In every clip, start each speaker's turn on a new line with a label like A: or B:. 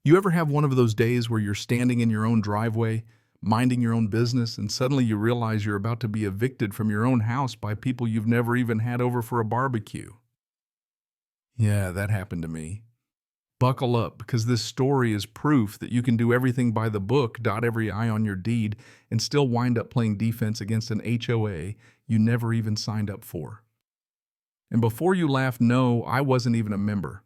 A: You ever have one of those days where you're standing in your own driveway, minding your own business, and suddenly you realize you're about to be evicted from your own house by people you've never even had over for a barbecue? Yeah, that happened to me. Buckle up, because this story is proof that you can do everything by the book, dot every I on your deed, and still wind up playing defense against an HOA you never even signed up for. And before you laugh, no, I wasn't even a member.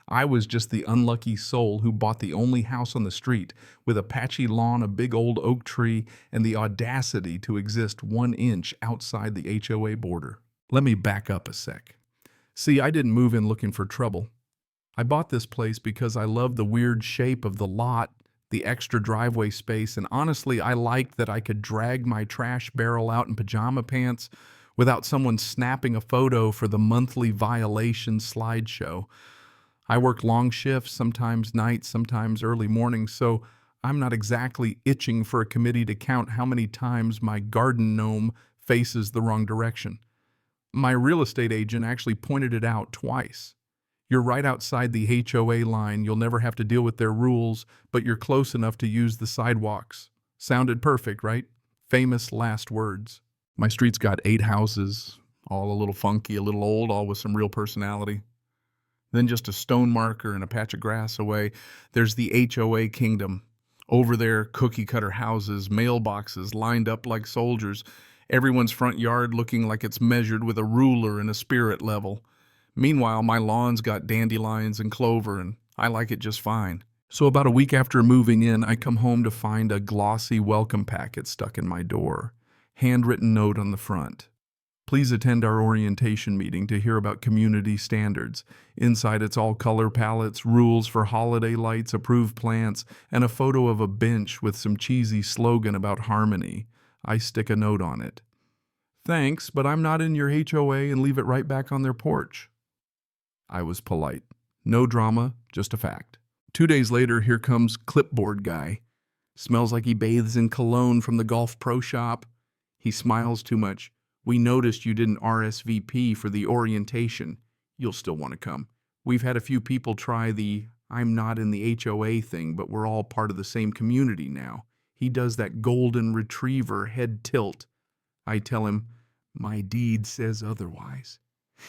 A: I was just the unlucky soul who bought the only house on the street with a patchy lawn, a big old oak tree, and the audacity to exist 1 inch outside the HOA border. Let me back up a sec. See, I didn't move in looking for trouble. I bought this place because I loved the weird shape of the lot, the extra driveway space, and honestly, I liked that I could drag my trash barrel out in pajama pants without someone snapping a photo for the monthly violation slideshow. I work long shifts, sometimes nights, sometimes early mornings, so I'm not exactly itching for a committee to count how many times my garden gnome faces the wrong direction. My real estate agent actually pointed it out twice. You're right outside the HOA line. You'll never have to deal with their rules, but you're close enough to use the sidewalks. Sounded perfect, right? Famous last words. My street's got 8 houses, all a little funky, a little old, all with some real personality. Then just a stone marker and a patch of grass away, there's the HOA kingdom. Over there, cookie-cutter houses, mailboxes lined up like soldiers, everyone's front yard looking like it's measured with a ruler and a spirit level. Meanwhile, my lawn's got dandelions and clover, and I like it just fine. So about a week after moving in, I come home to find a glossy welcome packet stuck in my door. Handwritten note on the front. Please attend our orientation meeting to hear about community standards. Inside, it's all color palettes, rules for holiday lights, approved plants, and a photo of a bench with some cheesy slogan about harmony. I stick a note on it. Thanks, but I'm not in your HOA, and leave it right back on their porch. I was polite. No drama, just a fact. 2 days later, here comes clipboard guy. Smells like he bathes in cologne from the golf pro shop. He smiles too much. We noticed you didn't RSVP for the orientation. You'll still want to come. We've had a few people try the I'm not in the HOA thing, but we're all part of the same community now. He does that golden retriever head tilt. I tell him, my deed says otherwise.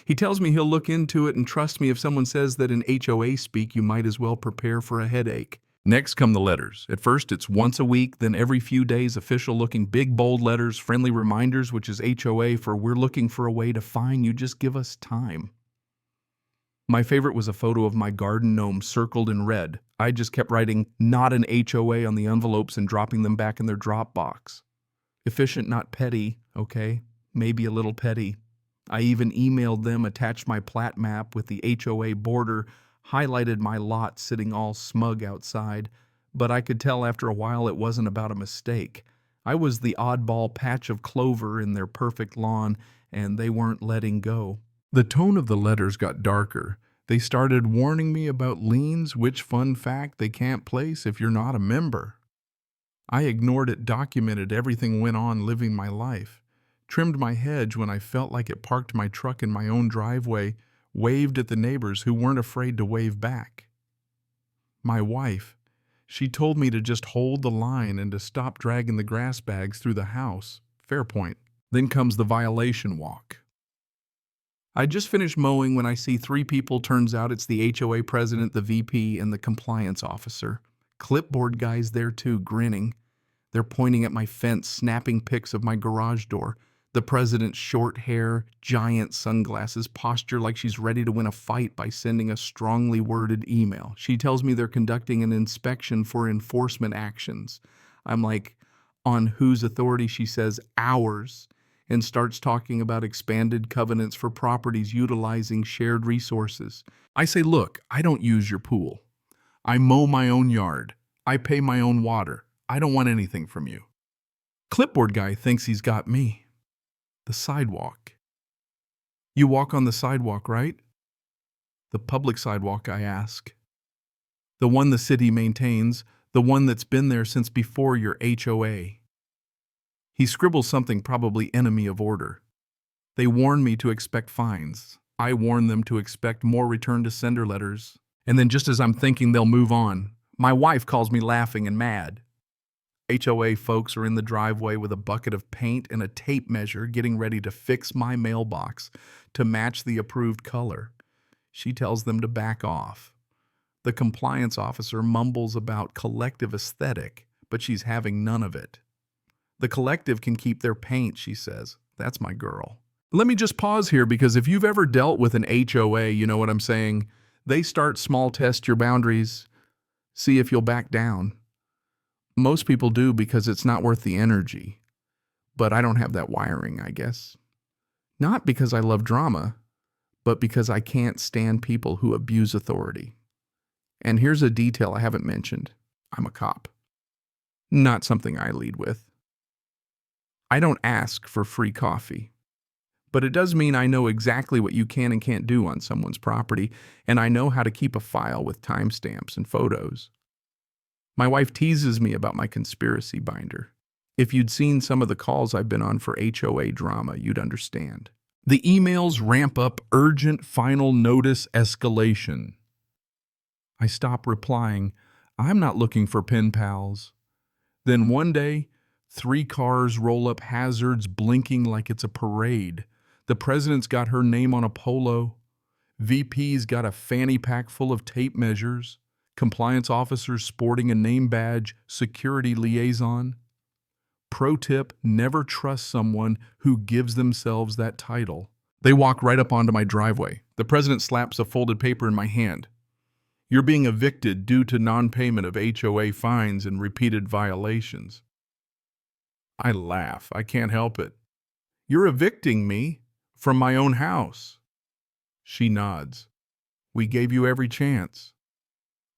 A: He tells me he'll look into it and trust me if someone says that in HOA speak you might as well prepare for a headache. Next come the letters. At first it's once a week, then every few days official-looking big bold letters, friendly reminders, which is HOA for we're looking for a way to fine you, just give us time. My favorite was a photo of my garden gnome circled in red. I just kept writing not an HOA on the envelopes and dropping them back in their drop box. Efficient, not petty, okay? Maybe a little petty. I even emailed them, attached my plat map with the HOA border, highlighted my lot sitting all smug outside, but I could tell after a while it wasn't about a mistake. I was the oddball patch of clover in their perfect lawn, and they weren't letting go. The tone of the letters got darker. They started warning me about liens, which fun fact they can't place if you're not a member. I ignored it, documented everything went on, living my life. Trimmed my hedge when I felt like it, parked my truck in my own driveway, waved at the neighbors who weren't afraid to wave back. My wife, she told me to just hold the line and to stop dragging the grass bags through the house. Fair point. Then comes the violation walk. I just finished mowing when I see 3 people. Turns out it's the HOA president, the VP, and the compliance officer. Clipboard guys there too, grinning. They're pointing at my fence, snapping pics of my garage door. The president's short hair, giant sunglasses, posture like she's ready to win a fight by sending a strongly worded email. She tells me they're conducting an inspection for enforcement actions. I'm like, on whose authority? She says, ours, and starts talking about expanded covenants for properties utilizing shared resources. I say, look, I don't use your pool. I mow my own yard. I pay my own water. I don't want anything from you. Clipboard guy thinks he's got me. The sidewalk. You walk on the sidewalk, right? The public sidewalk, I ask. The one the city maintains, the one that's been there since before your HOA. He scribbles something probably enemy of order. They warn me to expect fines. I warn them to expect more return to sender letters. And then just as I'm thinking they'll move on, My wife calls me laughing and mad. HOA folks are in the driveway with a bucket of paint and a tape measure getting ready to fix my mailbox to match the approved color. She tells them to back off. The compliance officer mumbles about collective aesthetic, but she's having none of it. The collective can keep their paint, she says. That's my girl. Let me just pause here because if you've ever dealt with an HOA, you know what I'm saying. They start small, test your boundaries, see if you'll back down. Most people do because it's not worth the energy. But I don't have that wiring, I guess. Not because I love drama, but because I can't stand people who abuse authority. And here's a detail I haven't mentioned. I'm a cop. Not something I lead with. I don't ask for free coffee. But it does mean I know exactly what you can and can't do on someone's property, and I know how to keep a file with timestamps and photos. My wife teases me about my conspiracy binder. If you'd seen some of the calls I've been on for HOA drama, you'd understand. The emails ramp up urgent final notice escalation. I stop replying, I'm not looking for pen pals. Then one day, 3 cars roll up hazards blinking like it's a parade. The president's got her name on a polo. VP's got a fanny pack full of tape measures. Compliance officers sporting a name badge, security liaison. Pro tip, never trust someone who gives themselves that title. They walk right up onto my driveway. The president slaps a folded paper in my hand. You're being evicted due to non-payment of HOA fines and repeated violations. I laugh. I can't help it. You're evicting me from my own house. She nods. We gave you every chance.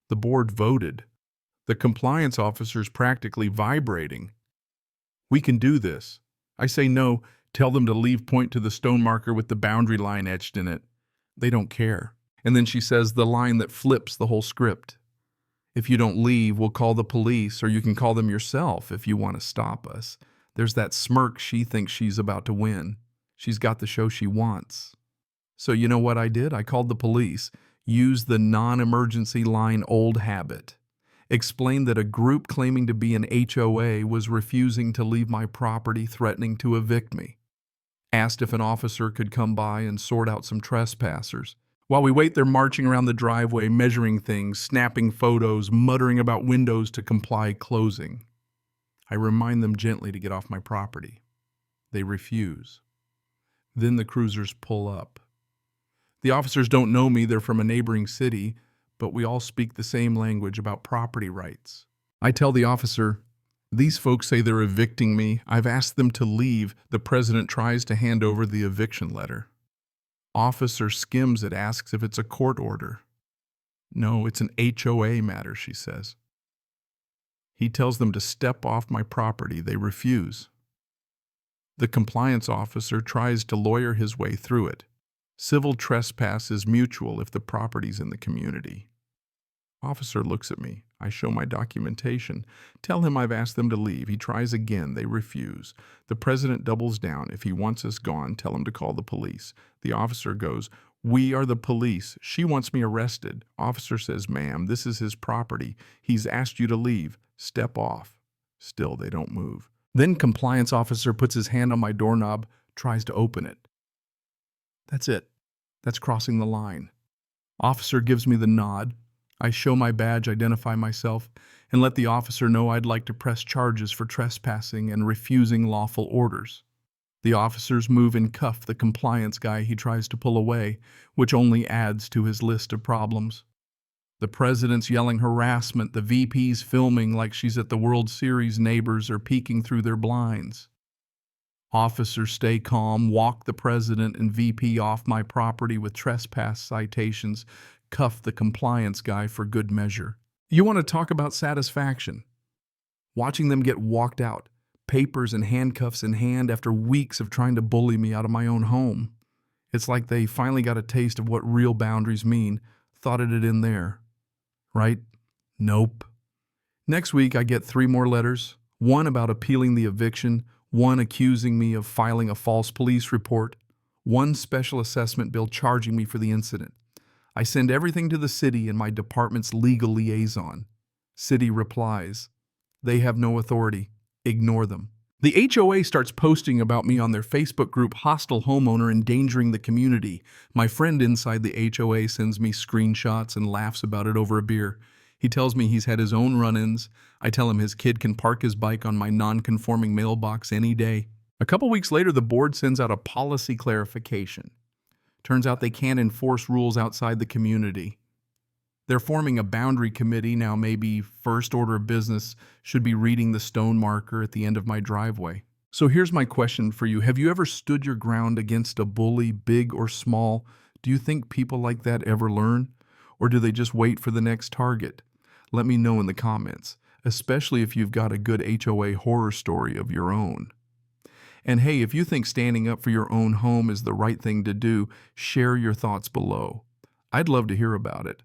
A: The board voted. The compliance officer's practically vibrating. We can do this. I say no, tell them to leave, point to the stone marker with the boundary line etched in it. They don't care. And then she says the line that flips the whole script. If you don't leave, we'll call the police, or you can call them yourself if you want to stop us. There's that smirk she thinks she's about to win. She's got the show she wants. So you know what I did? I called the police. Used the non-emergency line old habit. Explained that a group claiming to be an HOA was refusing to leave my property, threatening to evict me. Asked if an officer could come by and sort out some trespassers. While we wait, they're marching around the driveway, measuring things, snapping photos, muttering about windows to comply closing. I remind them gently to get off my property. They refuse. Then the cruisers pull up. The officers don't know me, they're from a neighboring city, but we all speak the same language about property rights. I tell the officer, these folks say they're evicting me. I've asked them to leave. The president tries to hand over the eviction letter. Officer skims it, asks if it's a court order. No, it's an HOA matter, she says. He tells them to step off my property. They refuse. The compliance officer tries to lawyer his way through it. Civil trespass is mutual if the property's in the community. Officer looks at me. I show my documentation. Tell him I've asked them to leave. He tries again. They refuse. The president doubles down. If he wants us gone, tell him to call the police. The officer goes, we are the police. She wants me arrested. Officer says, ma'am, this is his property. He's asked you to leave. Step off. Still, they don't move. Then compliance officer puts his hand on my doorknob, tries to open it. That's it. That's crossing the line. Officer gives me the nod. I show my badge, identify myself, and let the officer know I'd like to press charges for trespassing and refusing lawful orders. The officers move and cuff the compliance guy he tries to pull away, which only adds to his list of problems. The president's yelling harassment, the VP's filming like she's at the World Series, neighbors are peeking through their blinds. Officers stay calm, walk the president and VP off my property with trespass citations, cuff the compliance guy for good measure. You want to talk about satisfaction? Watching them get walked out, papers and handcuffs in hand after weeks of trying to bully me out of my own home. It's like they finally got a taste of what real boundaries mean, thought it in there. Right? Nope. Next week I get 3 more letters, one about appealing the eviction, one accusing me of filing a false police report, one special assessment bill charging me for the incident. I send everything to the city and my department's legal liaison. City replies, "They have no authority. Ignore them." The HOA starts posting about me on their Facebook group, Hostile Homeowner Endangering the Community. My friend inside the HOA sends me screenshots and laughs about it over a beer. He tells me he's had his own run-ins. I tell him his kid can park his bike on my non-conforming mailbox any day. A couple weeks later, the board sends out a policy clarification. Turns out they can't enforce rules outside the community. They're forming a boundary committee now. Maybe first order of business should be reading the stone marker at the end of my driveway. So here's my question for you. Have you ever stood your ground against a bully, big or small? Do you think people like that ever learn? Or do they just wait for the next target? Let me know in the comments, especially if you've got a good HOA horror story of your own. And hey, if you think standing up for your own home is the right thing to do, share your thoughts below. I'd love to hear about it.